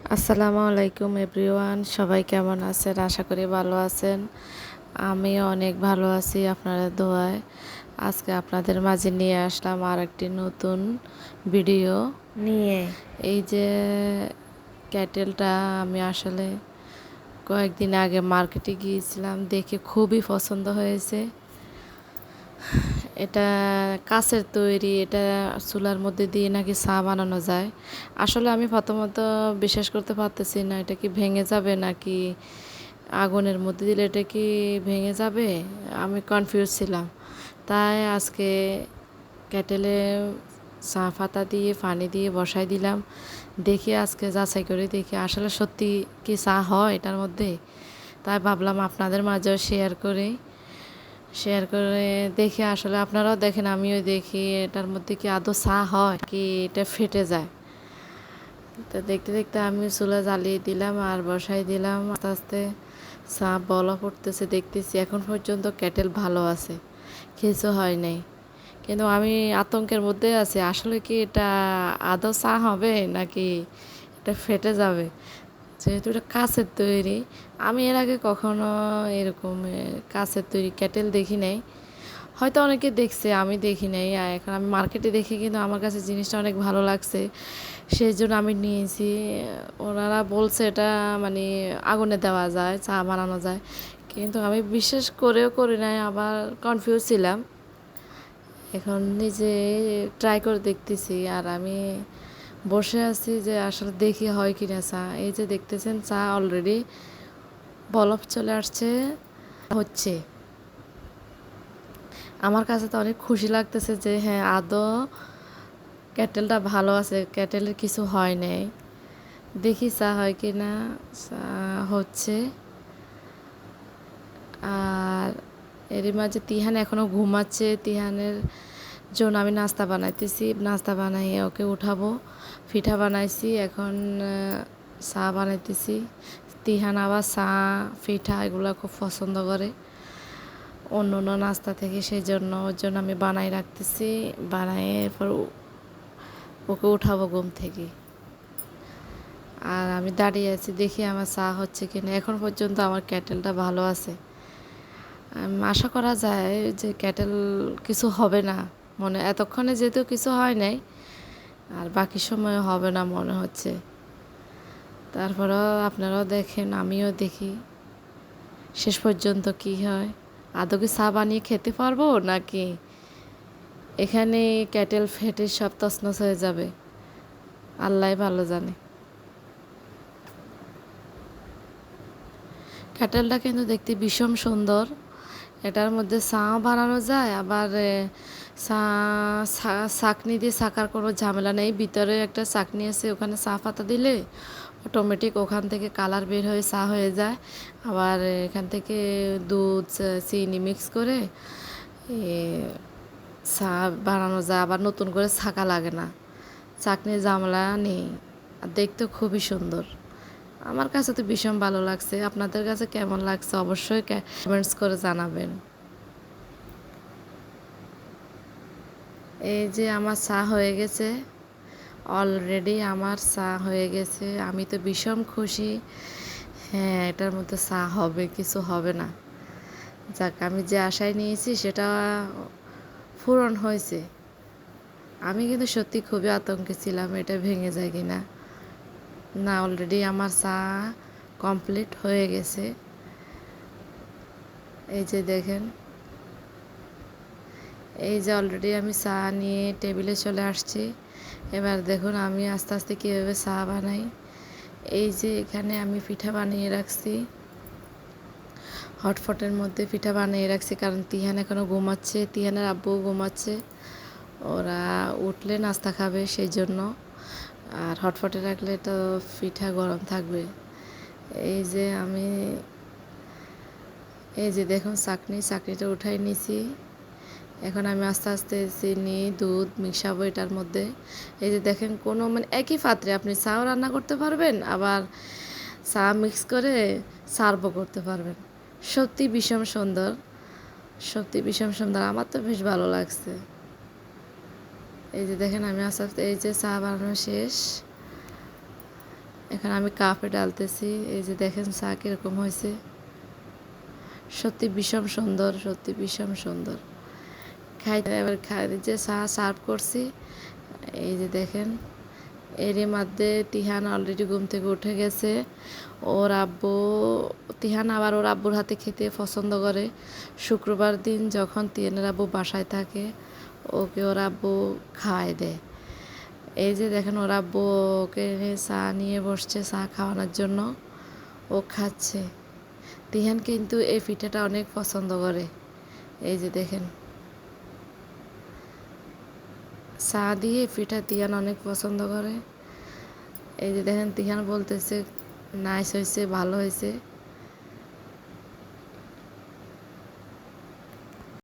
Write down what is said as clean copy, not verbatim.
আসসালামু আলাইকুম এভরিওয়ান, সবাই কেমন আছেন? আশা করি ভালো আছেন। আমিও অনেক ভালো আছি আপনাদের দোয়ায়। আজকে আপনাদের মাঝে নিয়ে আসলাম আর একটি নতুন ভিডিও নিয়ে। এই যে ক্যাটেলটা আমি আসলে কয়েকদিন আগে মার্কেটে গিয়েছিলাম, দেখে খুবই পছন্দ হয়েছে। এটা কাঁচের তৈরি, এটা চুলার মধ্যে দিয়ে নাকি চা বানানো যায়। আসলে আমি প্রথমত বিশ্বাস করতে পারতেছি না, এটা কি ভেঙে যাবে নাকি আগুনের মধ্যে দিলে এটা কি ভেঙে যাবে। আমি কনফিউজ ছিলাম। তাই আজকে কেটেলে চা পাতা দিয়ে পানি দিয়ে বসাই দিলাম। দেখি আজকে যাচাই করে দেখি আসলে সত্যি কি চা হয় এটার মধ্যে। তাই ভাবলাম আপনাদের মাঝেও শেয়ার করে দেখি, আসলে আপনারাও দেখেন আমিও দেখি এটার মধ্যে কি আদৌ চা হয় কি এটা ফেটে যায়। তো দেখতে দেখতে আমি চুলা জ্বালিয়ে দিলাম আর বসাই দিলাম। আস্তে আস্তে চা বলক উঠতেছে, দেখতেছি এখন পর্যন্ত কেটেল ভালো আছে, কিছু হয় নাই। কিন্তু আমি আতঙ্কের মধ্যে আছি, আসলে কি এটা আদৌ চা হবে নাকি এটা ফেটে যাবে। যেহেতু এটা কাঁচের তৈরি, আমি এর আগে কখনো এরকম কাঁচের তৈরি কেটেল দেখি নাই। হয়তো অনেকে দেখছে, আমি দেখি নাই। আর এখন আমি মার্কেটে দেখি, কিন্তু আমার কাছে জিনিসটা অনেক ভালো লাগছে, সেই জন্য আমি নিয়েছি। ওনারা বলছে এটা মানে আগুনে দেওয়া যায়, চা বানানো যায়, কিন্তু আমি বিশ্বাস করেও করি নাই, আবার কনফিউজ ছিলাম। এখন নিজে ট্রাই করে দেখতেছি আর আমি বসে আছি যে আসলে দেখি হয় কি না চা। এই যে দেখতেছেন চা অলরেডি বলক চলে আসছে হচ্ছে। আমার কাছে তো অনেক খুশি লাগতেছে যে হ্যাঁ আদৌ কেটেলটা ভালো আছে, কেটেলের কিছু হয় নাই। দেখি চা হয় কি না। চা হচ্ছে। আর এরই মাঝে তিহান এখনও ঘুমাচ্ছে, তিহানের জন্য আমি নাস্তা বানাইতেছি, নাস্তা বানাইয়ে ওকে উঠাবো। পিঠা বানাইছি, এখন চা বানাইতেছি। তিহান আবার চা পিঠা এগুলো খুব পছন্দ করে অন্য অন্য নাস্তা থেকে, সেই জন্য ওর জন্য আমি বানাই রাখতেছি। বানাইয়ে এরপর ওকে উঠাবো ঘুম থেকে। আর আমি দাঁড়িয়ে আছি, দেখি আমার চা হচ্ছে কিনা। এখন পর্যন্ত আমার ক্যাটেলটা ভালো আছে। আশা করা যায় যে ক্যাটেল কিছু হবে না, মনে এতক্ষণে যেহেতু কিছু হয় নাই, আর বাকি সময় হবে না মনে হচ্ছে। তারপরেও আপনারাও দেখেন, আমিও দেখি শেষ পর্যন্ত কি হয়। আদৌ কি চা বানিয়ে খেতে পারবো নাকি এখানে ক্যাটেল ফেটে সব তছনছ হয়ে যাবে, আল্লাহ ভালো জানে। ক্যাটেলটা কিন্তু দেখতে ভীষণ সুন্দর। এটার মধ্যে চাও বানানো যায়, আবার ছাঁকনি দিয়ে ছাঁকার কোনো ঝামেলা নেই। ভিতরে একটা ছাঁকনি আছে, ওখানে চা পাতা দিলে অটোমেটিক ওখান থেকে কালার বের হয়ে চা হয়ে যায়। আবার এখান থেকে দুধ চিনি মিক্স করে চা বানানো যায়, আবার নতুন করে ছাঁকা লাগে না, চাকনির ঝামেলা নেই। আর দেখতে খুবই সুন্দর। আমার কাছে তো ভীষণ ভালো লাগছে। আপনাদের কাছে কেমন লাগছে অবশ্যই কমেন্টস করে জানাবেন। এই যে আমার চা হয়ে গেছে, অলরেডি আমার চা হয়ে গেছে। আমি তো ভীষণ খুশি। হ্যাঁ, এটার মধ্যে চা হবে, কিছু হবে না। যাক, আমি যে আশায় নিয়েছি সেটা পূরণ হয়েছে। আমি কিন্তু সত্যি খুবই আতঙ্কে ছিলাম এটা ভেঙে যায় কিনা। না, অলরেডি আমার চা কমপ্লিট হয়ে গেছে। এই যে দেখেন, এই যে অলরেডি আমি চা নিয়ে টেবিলে চলে আসছি। এবার দেখুন আমি আস্তে আস্তে কীভাবে চা বানাই। এই যে এখানে আমি পিঠা বানিয়ে রাখছি, হটপটের মধ্যে পিঠা বানিয়ে রাখছি, কারণ তিহান এখনও ঘুমাচ্ছে, তিহানের আব্বুও ঘুমাচ্ছে, ওরা উঠলে নাস্তা খাবে সেই জন্য। আর হটপটে রাখলে তো পিঠা গরম থাকবে। এই যে আমি এই যে দেখুন চাকনিটা উঠাই নিছি। এখন আমি আস্তে আস্তে চিনি দুধ মিশাবো এটার মধ্যে। এই যে দেখেন, কোনো মানে একই পাত্রে আপনি চাও রান্না করতে পারবেন, আবার চা মিক্স করে সার্ভও করতে পারবেন। সত্যি ভীষণ সুন্দর, সত্যি ভীষণ সুন্দর, আমার তো বেশ ভালো লাগছে। এই যে দেখেন আমি আস্তে আস্তে, এই যে চা বানানো শেষ। এখন আমি কাপে ডালতেছি। এই যে দেখেন চা কিরকম হয়েছে। সত্যি ভীষণ সুন্দর, সত্যি ভীষণ সুন্দর। এবার যে চা সার্ভ করছি, এই যে দেখেন এরই মধ্যে তিহান অলরেডি ঘুম থেকে উঠে গেছে। ওর আব্বু তিহান আবার ওর আব্বুর হাতে খেতে পছন্দ করে। শুক্রবার দিন যখন তিহানের আব্বু বাসায় থাকে, ওকে ওর আব্বু খাওয়াই দেয়। এই যে দেখেন ওর আব্বু ওকে চা নিয়ে বসছে চা খাওয়ানোর জন্য, ও খাচ্ছে। তিহান কিন্তু এই পিঠাটা অনেক পছন্দ করে। এই যে দেখেন চা দিয়ে পিঠা তিহান অনেক পছন্দ করে। এই যে দেখেন তিহান বলতেছে নাইস হয়েছে, ভালো হয়েছে।